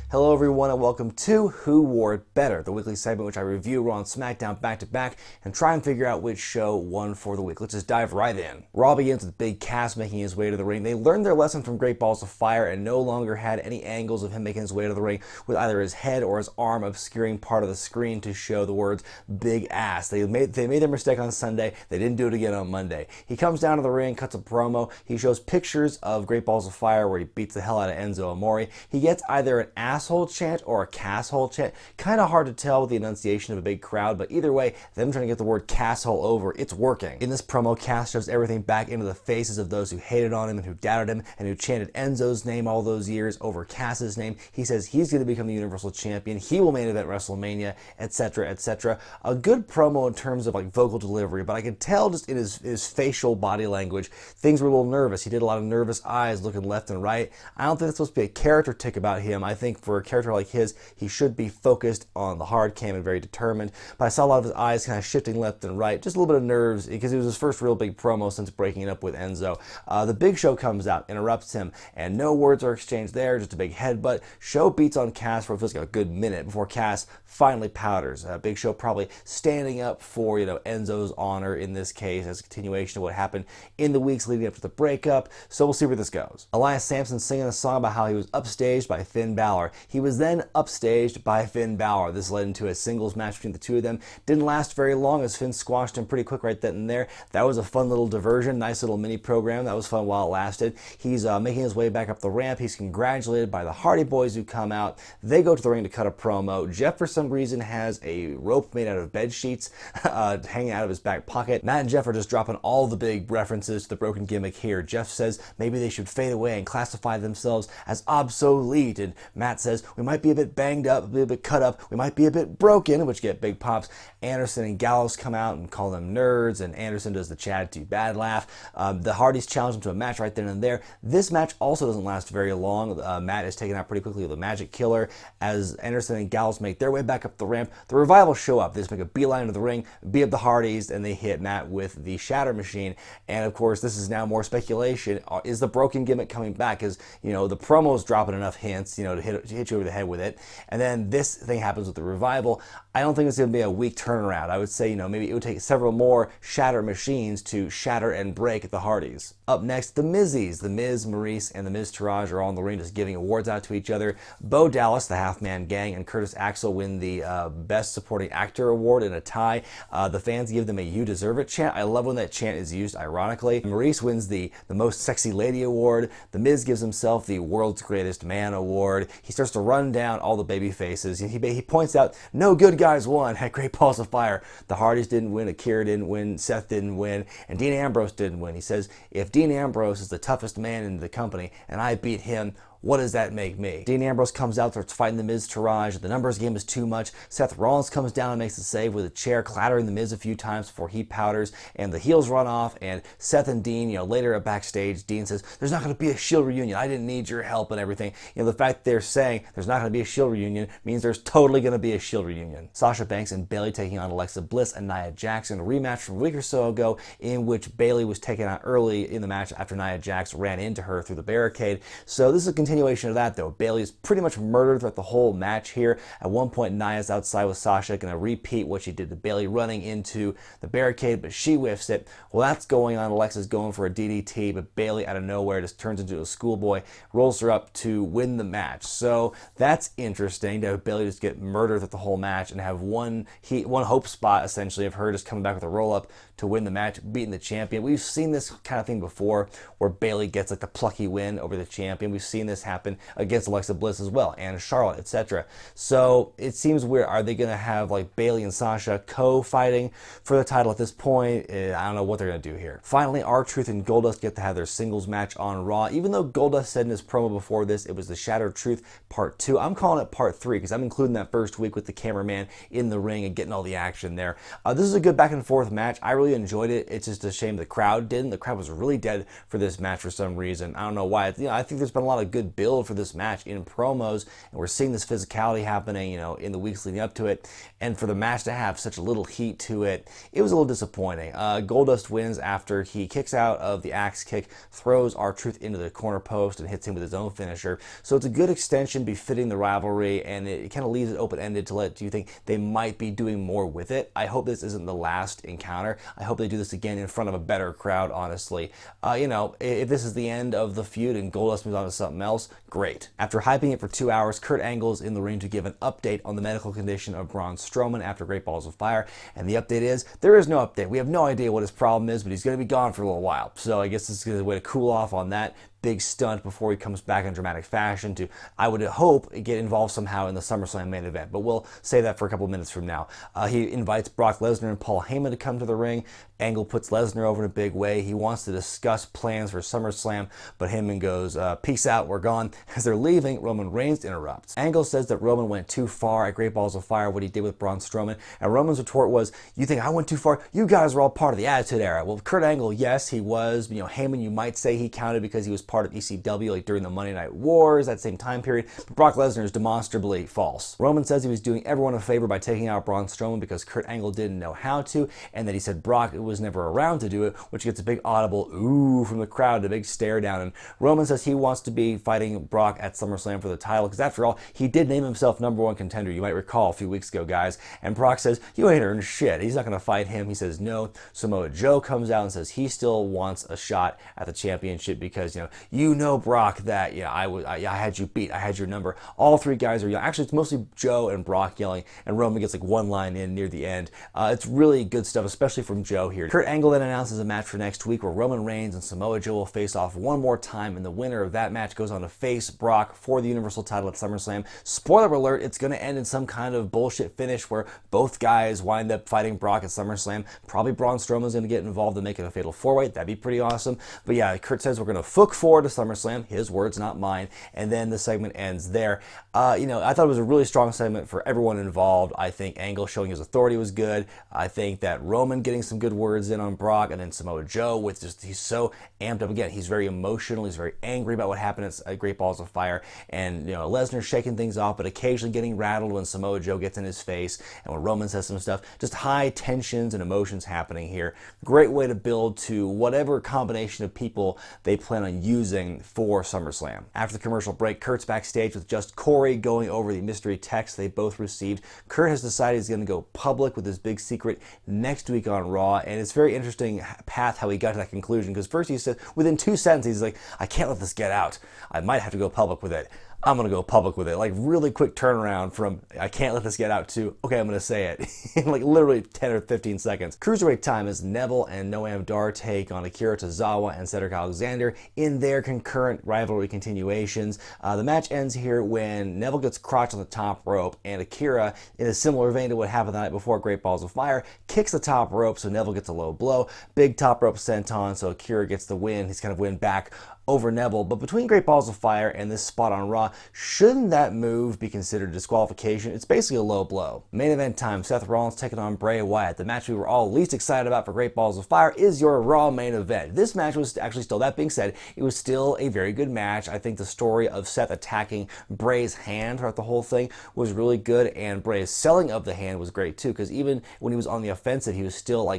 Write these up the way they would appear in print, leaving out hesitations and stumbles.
Hello everyone and welcome to Who Wore It Better, the weekly segment which I review Raw and SmackDown back to back and try and figure out which show won for the week. Let's just dive right in. Raw begins with Big Cass making his way to the ring. They learned their lesson from Great Balls of Fire and no longer had any angles of him making his way to the ring with either his head or his arm obscuring part of the screen to show the words Big Ass. They made their mistake on Sunday. They didn't do it again on Monday. He comes down to the ring, cuts a promo. He shows pictures of Great Balls of Fire where he beats the hell out of Enzo Amore. He gets either an asshole chant or a casshole chant. Kind of hard to tell with the enunciation of a big crowd, but either way, them trying to get the word casshole over, it's working. In this promo, Cass shoves everything back into the faces of those who hated on him and who doubted him and who chanted Enzo's name all those years over Cass's name. He says he's going to become the Universal Champion. He will main event WrestleMania, etc., etc. A good promo in terms of like vocal delivery, but I could tell just in his facial body language, things were a little nervous. He did a lot of nervous eyes looking left and right. I don't think that's supposed to be a character tick about him. I think for a character like his, he should be focused on the hard cam and very determined. But I saw a lot of his eyes kind of shifting left and right, just a little bit of nerves because it was his first real big promo since breaking it up with Enzo. The Big Show comes out, interrupts him, and no words are exchanged there, just a big headbutt. Show beats on Cass for what feels like a good minute before Cass finally powders. Big Show probably standing up for, Enzo's honor in this case as a continuation of what happened in the weeks leading up to the breakup. So we'll see where this goes. Elias Sampson singing a song about how he was upstaged by Finn Balor. He was then upstaged by Finn Balor. This led into a singles match between the two of them. Didn't last very long as Finn squashed him pretty quick right then and there. That was a fun little diversion, nice little mini program. That was fun while it lasted. He's making his way back up the ramp. He's congratulated by the Hardy Boys who come out. They go to the ring to cut a promo. Jeff, for some reason, has a rope made out of bed sheets hanging out of his back pocket. Matt and Jeff are just dropping all the big references to the broken gimmick here. Jeff says maybe they should fade away and classify themselves as obsolete. And Matt says we might be a bit banged up, a little bit cut up, we might be a bit broken, which get big pops. Anderson and Gallows come out and call them nerds, and Anderson does the Chad Too Bad laugh. The Hardys challenge them to a match right then and there. This match also doesn't last very long. Matt is taken out pretty quickly with a Magic Killer as Anderson and Gallows make their way back up the ramp. The Revival show up. They just make a beeline to the ring, beat up the Hardys, and they hit Matt with the Shatter Machine. And of course, this is now more speculation. Is the broken gimmick coming back? Because, the promo's dropping enough hints, to hit you over the head with it. And then this thing happens with the Revival. I don't think it's going to be a weak turnaround. I would say, maybe it would take several more Shatter Machines to shatter and break the Hardys. Up next, the Mizzies. The Miz, Maurice, and the Miz Taraj are all in the ring just giving awards out to each other. Bo Dallas, the Half-Man Gang, and Curtis Axel win the Best Supporting Actor award in a tie. The fans give them a "You Deserve It" chant. I love when that chant is used ironically. Maurice wins the Most Sexy Lady award. The Miz gives himself the World's Greatest Man award. He starts to run down all the baby faces. He points out no good guys won at Great Balls of Fire. The Hardys didn't win, Akira didn't win, Seth didn't win, and Dean Ambrose didn't win. He says, if Dean Ambrose is the toughest man in the company and I beat him, what does that make me? Dean Ambrose comes out, starts fighting the Miz Taraj. The numbers game is too much. Seth Rollins comes down and makes a save with a chair, clattering the Miz a few times before he powders, and the heels run off, and Seth and Dean, later at backstage, Dean says, there's not going to be a Shield reunion. I didn't need your help and everything. The fact they're saying there's not going to be a Shield reunion means there's totally going to be a Shield reunion. Sasha Banks and Bayley taking on Alexa Bliss and Nia Jax in a rematch from a week or so ago in which Bayley was taken out early in the match after Nia Jax ran into her through the barricade. So this is a continuation of that, though. Bayley is pretty much murdered throughout the whole match here. At one point, Nia's outside with Sasha, going to repeat what she did to Bayley running into the barricade, but she whiffs it. Well, that's going on. Alexa's going for a DDT, but Bayley out of nowhere just turns into a schoolboy, rolls her up to win the match. So that's interesting to have Bayley just get murdered throughout the whole match and have one hope spot, essentially, of her just coming back with a roll-up to win the match, beating the champion. We've seen this kind of thing before where Bayley gets like the plucky win over the champion. We've seen this happen against Alexa Bliss as well, and Charlotte, etc. So it seems weird. Are they going to have like Bayley and Sasha co-fighting for the title at this point? I don't know what they're going to do here. Finally, R-Truth and Goldust get to have their singles match on Raw. Even though Goldust said in his promo before this, it was the Shattered Truth Part 2. I'm calling it Part 3 because I'm including that first week with the cameraman in the ring and getting all the action there. This is a good back and forth match. I really enjoyed it. It's just a shame the crowd didn't. The crowd was really dead for this match for some reason. I don't know why. I think there's been a lot of good good build for this match in promos, and we're seeing this physicality happening, in the weeks leading up to it. And for the match to have such a little heat to it, it was a little disappointing. Goldust wins after he kicks out of the axe kick, throws R-Truth into the corner post, and hits him with his own finisher. So it's a good extension befitting the rivalry, and it kind of leaves it open-ended to let you think they might be doing more with it. I hope this isn't the last encounter. I hope they do this again in front of a better crowd, honestly. If this is the end of the feud and Goldust moves on to something else, great. After hyping it for 2 hours, Kurt Angle's in the ring to give an update on the medical condition of Braun Strowman after Great Balls of Fire, and the update is, there is no update. We have no idea what his problem is, but he's going to be gone for a little while. So I guess this is a way to cool off on that big stunt before he comes back in dramatic fashion to, I would hope, get involved somehow in the SummerSlam main event. But we'll say that for a couple minutes from now. He invites Brock Lesnar and Paul Heyman to come to the ring. Angle puts Lesnar over in a big way. He wants to discuss plans for SummerSlam, but Heyman goes, peace out, we're gone. As they're leaving, Roman Reigns interrupts. Angle says that Roman went too far at Great Balls of Fire, what he did with Braun Strowman, and Roman's retort was, you think I went too far? You guys were all part of the Attitude Era. Well, Kurt Angle, yes, he was. Heyman, you might say he counted because he was part of ECW, like during the Monday Night Wars, that same time period, but Brock Lesnar is demonstrably false. Roman says he was doing everyone a favor by taking out Braun Strowman because Kurt Angle didn't know how to, and that he said Brock was never around to do it, which gets a big audible ooh from the crowd, a big stare down, and Roman says he wants to be fighting Brock at SummerSlam for the title, because after all, he did name himself #1 contender, you might recall a few weeks ago, guys, and Brock says, you ain't earned shit, he's not going to fight him. He says no. Samoa Joe comes out and says he still wants a shot at the championship because, Brock, that, I had you beat, I had your number. All three guys are yelling. Actually, it's mostly Joe and Brock yelling, and Roman gets like one line in near the end. It's really good stuff, especially from Joe here. Kurt Angle then announces a match for next week where Roman Reigns and Samoa Joe will face off one more time, and the winner of that match goes on to face Brock for the Universal title at SummerSlam. Spoiler alert, it's going to end in some kind of bullshit finish where both guys wind up fighting Brock at SummerSlam. Probably Braun Strowman's going to get involved and make it a fatal four-way. That'd be pretty awesome. But yeah, Kurt says we're going to look forward to SummerSlam. His words, not mine. And then the segment ends there. I thought it was a really strong segment for everyone involved. I think Angle showing his authority was good. I think that Roman getting some good words in on Brock, and then Samoa Joe with just, he's so amped up again. He's very emotional. He's very angry about what happened at Great Balls of Fire. And, Lesnar shaking things off, but occasionally getting rattled when Samoa Joe gets in his face and when Roman says some stuff. Just high tensions and emotions happening here. Great way to build to whatever combination of people they plan on using for SummerSlam. After the commercial break, Kurt's backstage with just Corey going over the mystery text they both received. Kurt has decided he's going to go public with his big secret next week on Raw, and it's very interesting path how he got to that conclusion, because first he said, within 2 sentences, he's like, I can't let this get out. I might have to go public with it. I'm going to go public with it. Like, really quick turnaround from, I can't let this get out, to, okay, I'm going to say it. In like literally 10 or 15 seconds. Cruiserweight time is Neville and Noam Dar take on Akira Tozawa and Cedric Alexander in their concurrent rivalry continuations. The match ends here when Neville gets crotched on the top rope, and Akira, in a similar vein to what happened the night before Great Balls of Fire, kicks the top rope so Neville gets a low blow. Big top rope senton, so Akira gets the win. He's kind of win back over Neville. But between Great Balls of Fire and this spot on Raw, shouldn't that move be considered disqualification? It's basically a low blow. Main event time, Seth Rollins taking on Bray Wyatt. The match we were all least excited about for Great Balls of Fire is your Raw main event. This match was actually still, that being said, it was still a very good match. I think the story of Seth attacking Bray's hand throughout the whole thing was really good, and Bray's selling of the hand was great too, because even when he was on the offensive, he was still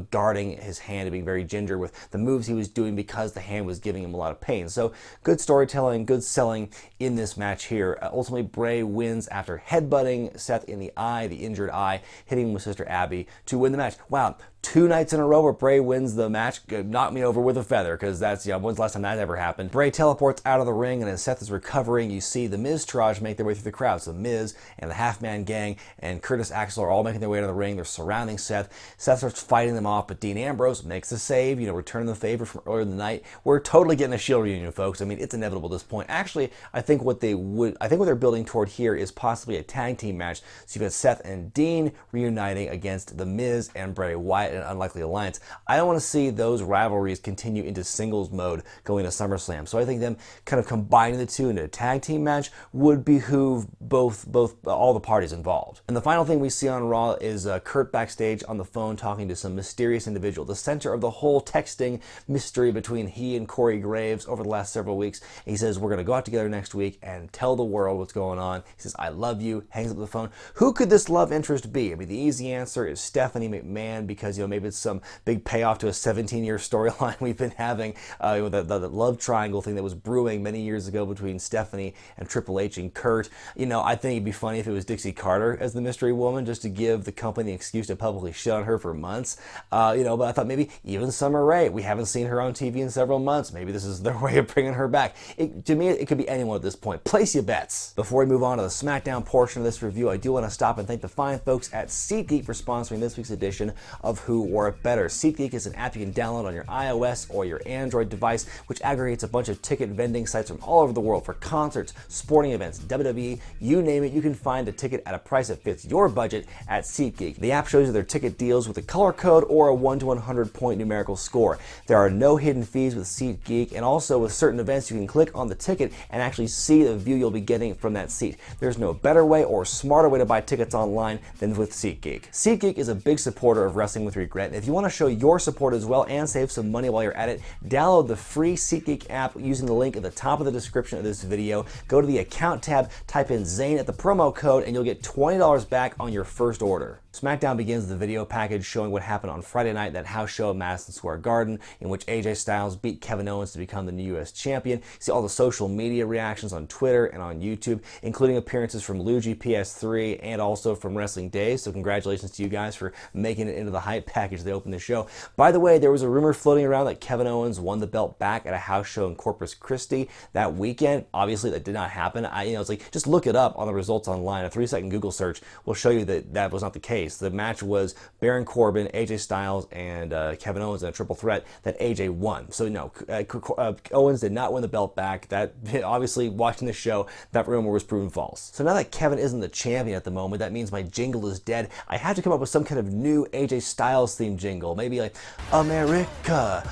guarding his hand and being very ginger with the moves he was doing because the hand was giving him a lot of pain. So good storytelling, good selling in this match here. Ultimately, Bray wins after headbutting Seth in the eye, the injured eye, hitting him with Sister Abby to win the match. Wow. 2 nights in a row where Bray wins the match. Knock me over with a feather, because that's, when's the last time that ever happened? Bray teleports out of the ring, and as Seth is recovering, you see the Miz Taraj make their way through the crowd. So Miz and the Half-Man Gang and Curtis Axel are all making their way to the ring. They're surrounding Seth. Seth starts fighting them off, but Dean Ambrose makes a save, returning the favor from earlier in the night. We're totally getting a Shield reunion, folks. I mean, it's inevitable at this point. Actually, I think what they're building toward here is possibly a tag team match. So you've got Seth and Dean reuniting against the Miz and Bray Wyatt. quiet and unlikely alliance. I don't want to see those rivalries continue into singles mode going to SummerSlam. So I think them kind of combining the two into a tag team match would behoove all the parties involved. And the final thing we see on Raw is Kurt backstage on the phone talking to some mysterious individual, the center of the whole texting mystery between he and Corey Graves over the last several weeks. And he says, we're going to go out together next week and tell the world what's going on. He says, I love you, hangs up the phone. Who could this love interest be? I mean, the easy answer is Stephanie McMahon, because, maybe it's some big payoff to a 17-year storyline we've been having, the love triangle thing that was brewing many years ago between Stephanie and Triple H and Kurt. I think it'd be funny if it was Dixie Carter as the mystery woman, just to give the company the excuse to publicly shit on her for months. But I thought maybe even Summer Rae. We haven't seen her on TV in several months. Maybe this is their way of bringing her back. To me, it could be anyone at this point. Place your bets. Before we move on to the SmackDown portion of this review, I do want to stop and thank the fine folks at SeatGeek for sponsoring this week's edition of Who Wore It Better. SeatGeek is an app you can download on your iOS or your Android device, which aggregates a bunch of ticket vending sites from all over the world for concerts, sporting events, WWE, you name it. You can find a ticket at a price that fits your budget at SeatGeek. The app shows you their ticket deals with a color code or a 1 to 100 point numerical score. There are no hidden fees with SeatGeek, and also with certain events you can click on the ticket and actually see the view you'll be getting from that seat. There's no better way or smarter way to buy tickets online than with SeatGeek. SeatGeek is a big supporter of Wrestling with Regret, and if you want to show your support as well and save some money while you're at it, download the free SeatGeek app using the link at the top of the description of this video. Go to the account tab, type in Zane at the promo code, and you'll get $20 back on your first order. SmackDown begins the video package showing what happened on Friday night, that house show at Madison Square Garden, in which AJ Styles beat Kevin Owens to become the new US champion. See all the social media reactions on Twitter and on YouTube, including appearances from Luigi PS3 and also from Wrestling Days. So congratulations to you guys for making it into the hype package they opened the show. By the way, there was a rumor floating around that Kevin Owens won the belt back at a house show in Corpus Christi that weekend. Obviously, that did not happen. It's like, just look it up on the results online. A 3-second Google search will show you that that was not the case. The match was Baron Corbin, AJ Styles, and Kevin Owens in a triple threat that AJ won. So no, Owens did not win the belt back. That, obviously, watching the show, that rumor was proven false. So now that Kevin isn't the champion at the moment, that means my jingle is dead. I had to come up with some kind of new AJ Styles themed jingle. Maybe like, America,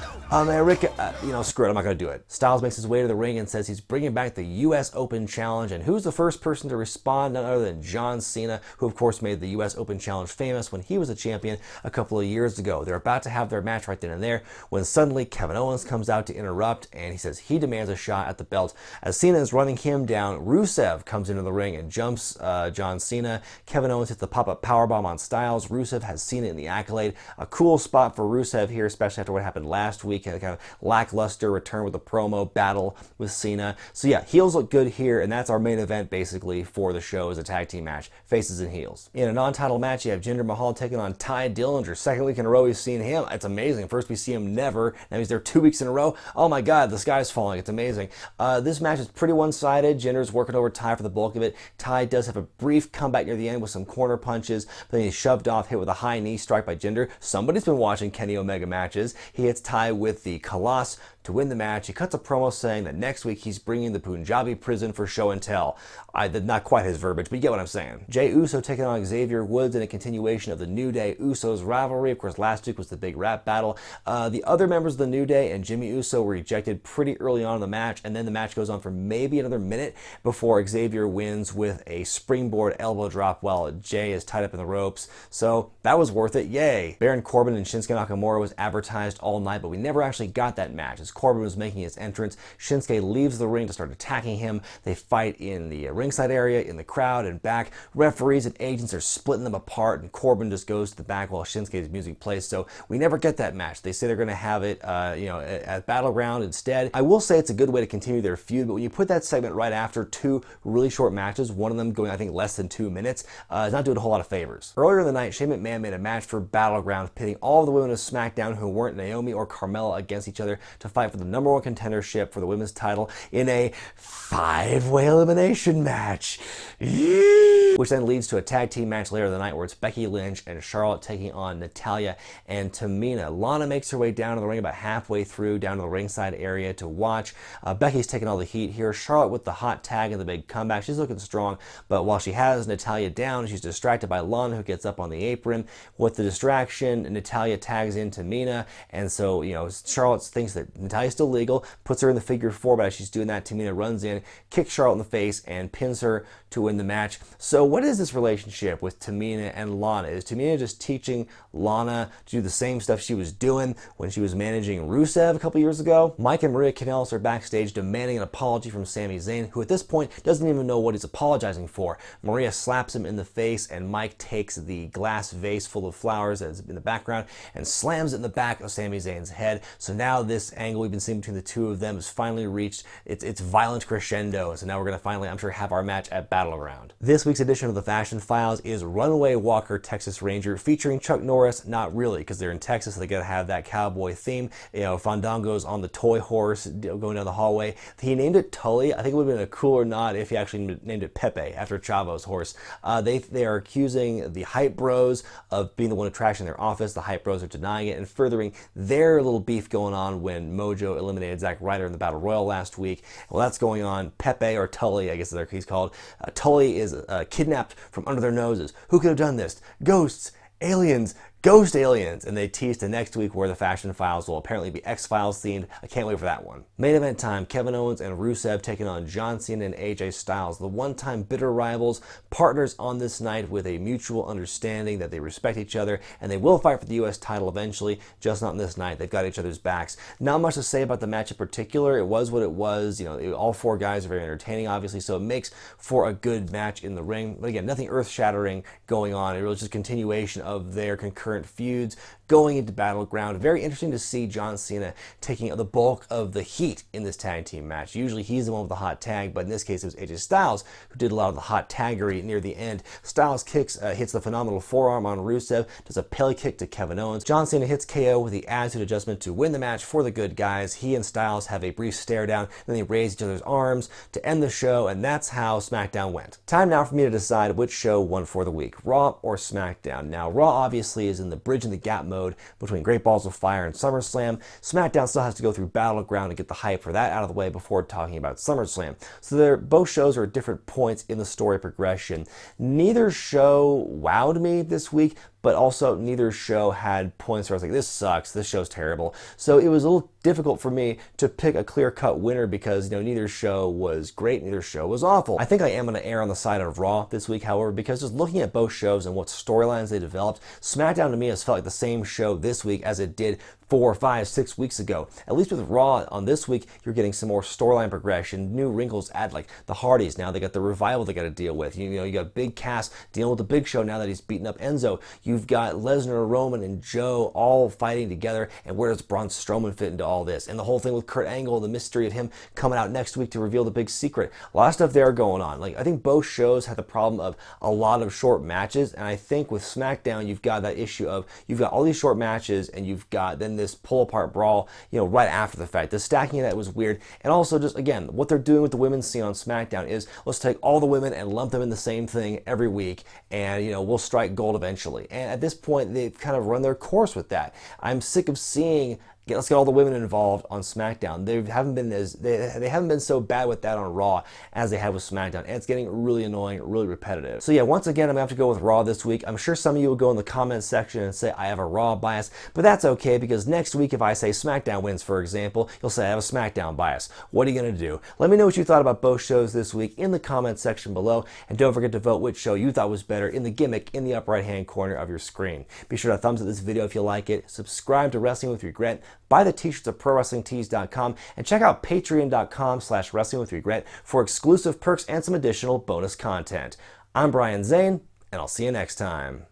screw it, I'm not going to do it. Styles makes his way to the ring and says he's bringing back the US Open Challenge, and who's the first person to respond? None other than John Cena, who of course made the US Open Challenge famous when he was a champion a couple of years ago. They're about to have their match right then and there when suddenly Kevin Owens comes out to interrupt, and he says he demands a shot at the belt. As Cena is running him down, Rusev comes into the ring and jumps John Cena. Kevin Owens hits the pop-up powerbomb on Styles. Rusev has Cena in the Accolade. A cool spot for Rusev here, especially after what happened last week, a kind of lackluster return with a promo battle with Cena. So yeah, heels look good here, and that's our main event basically for the show, as a tag team match, faces and heels. In a non-title match, you have Jinder Mahal taking on Ty Dillinger. Second week in a row we've seen him. It's amazing. First we see him never, now he's there 2 weeks in a row. Oh my god, the sky's falling. It's amazing. This match is pretty one-sided. Jinder's working over Ty for the bulk of it. Ty does have a brief comeback near the end with some corner punches, but then he's shoved off, hit with a high knee strike by Jinder. Somebody's been watching Kenny Omega matches. He hits Ty with the Kalash to win the match. He cuts a promo saying that next week he's bringing the Punjabi prison for show and tell. Not quite his verbiage, but you get what I'm saying. Jey Uso taking on Xavier Woods in a continuation of the New Day Usos rivalry. Of course, last week was the big rap battle. The other members of the New Day and Jimmy Uso were ejected pretty early on in the match, and then the match goes on for maybe another minute before Xavier wins with a springboard elbow drop while Jey is tied up in the ropes. So that was worth it. Yay! Baron Corbin and Shinsuke Nakamura was advertised all night, but we never actually got that match. As Corbin was making his entrance, Shinsuke leaves the ring to start attacking him. They fight in the ringside area, in the crowd, and back. Referees and agents are splitting them apart, and Corbin just goes to the back while Shinsuke's music plays. So we never get that match. They say they're going to have it, at Battleground instead. I will say it's a good way to continue their feud, but when you put that segment right after two really short matches, one of them going, I think, less than 2 minutes, it's not doing a whole lot of favors. Earlier in the night, Shane McMahon made a match for Battleground, pitting all of the women of SmackDown who weren't Naomi or Carmella against each other to fight fight for the #1 contendership for the women's title in a 5-way elimination match. Which then leads to a tag team match later in the night where it's Becky Lynch and Charlotte taking on Natalya and Tamina. Lana makes her way down to the ring about halfway through, down to the ringside area to watch. Becky's taking all the heat here. Charlotte with the hot tag and the big comeback. She's looking strong, but while she has Natalya down, she's distracted by Lana, who gets up on the apron. With the distraction, Natalya tags in Tamina, and so, Charlotte thinks that Natalya's still legal, puts her in the figure 4, but as she's doing that, Tamina runs in, kicks Charlotte in the face, and pins her to win the match. So what is this relationship with Tamina and Lana? Is Tamina just teaching Lana to do the same stuff she was doing when she was managing Rusev a couple years ago? Mike and Maria Kanellis are backstage demanding an apology from Sami Zayn, who at this point doesn't even know what he's apologizing for. Maria slaps him in the face, and Mike takes the glass vase full of flowers that's in the background and slams it in the back of Sami Zayn's head. So now this angle we've been seeing between the two of them has finally reached its violent crescendo. So now we're going to finally, I'm sure, have our match at Battleground. This week's edition of the Fashion Files is Runaway Walker Texas Ranger featuring Chuck Norris. Not really, because they're in Texas, so they got to have that cowboy theme. Fandango's on the toy horse going down the hallway. He named it Tully. I think it would have been a cooler nod if he actually named it Pepe after Chavo's horse. They are accusing the Hype Bros of being the one attraction in their office. The Hype Bros are denying it and furthering their little beef going on when Mojo eliminated Zack Ryder in the Battle Royal last week. Well, that's going on. Pepe, or Tully, I guess he's called. Tully is kidnapped from under their noses. Who could have done this? Ghosts, aliens, ghost aliens, and they tease to next week where the Fashion Files will apparently be X-Files themed. I can't wait for that one. Main event time, Kevin Owens and Rusev taking on John Cena and AJ Styles, the one-time bitter rivals, partners on this night with a mutual understanding that they respect each other, and they will fight for the US title eventually, just not on this night. They've got each other's backs. Not much to say about the match in particular. It was what it was. All 4 guys are very entertaining, obviously, so it makes for a good match in the ring. But again, nothing earth-shattering going on. It was just a continuation of their concurrent feuds going into Battleground. Very interesting to see John Cena taking the bulk of the heat in this tag team match. Usually he's the one with the hot tag, but in this case it was AJ Styles who did a lot of the hot taggery near the end. Styles hits the phenomenal forearm on Rusev, does a Pele kick to Kevin Owens. John Cena hits KO with the attitude adjustment to win the match for the good guys. He and Styles have a brief stare down, then they raise each other's arms to end the show, and that's how SmackDown went. Time now for me to decide which show won for the week, Raw or SmackDown. Now, Raw obviously is in the bridging the gap mode between Great Balls of Fire and SummerSlam. SmackDown still has to go through Battleground to get the hype for that out of the way before talking about SummerSlam. So both shows are at different points in the story progression. Neither show wowed me this week, but also neither show had points where I was like, this sucks, this show's terrible. So it was a little difficult for me to pick a clear-cut winner because neither show was great, neither show was awful. I think I am going to err on the side of Raw this week, however, because just looking at both shows and what storylines they developed, SmackDown to me has felt like the same show this week as it did 4, 5, 6 weeks ago. At least with Raw on this week, you're getting some more storyline progression, new wrinkles add like the Hardys. Now they got the revival they got to deal with. You got Big Cass dealing with the Big Show now that he's beaten up Enzo. You've got Lesnar, Roman, and Joe all fighting together. And where does Braun Strowman fit into all this? And the whole thing with Kurt Angle, the mystery of him coming out next week to reveal the big secret. A lot of stuff there going on. I think both shows had the problem of a lot of short matches. And I think with SmackDown, you've got that issue of you've got all these short matches and you've got then this pull-apart brawl, right after the fact. The stacking of that was weird. And also just, again, what they're doing with the women's scene on SmackDown is let's take all the women and lump them in the same thing every week and, we'll strike gold eventually. And at this point, they've kind of run their course with that. I'm sick of seeing let's get all the women involved on SmackDown. They haven't been so bad with that on Raw as they have with SmackDown, and it's getting really annoying, really repetitive. So yeah, once again, I'm gonna have to go with Raw this week. I'm sure some of you will go in the comments section and say I have a Raw bias, but that's okay because next week if I say SmackDown wins, for example, you'll say I have a SmackDown bias. What are you gonna do? Let me know what you thought about both shows this week in the comments section below, and don't forget to vote which show you thought was better in the gimmick in the upper right-hand corner of your screen. Be sure to thumbs up this video if you like it, subscribe to Wrestling with Regret, buy the t-shirts at ProWrestlingTees.com, and check out Patreon.com/WrestlingWithRegret for exclusive perks and some additional bonus content. I'm Brian Zane, and I'll see you next time.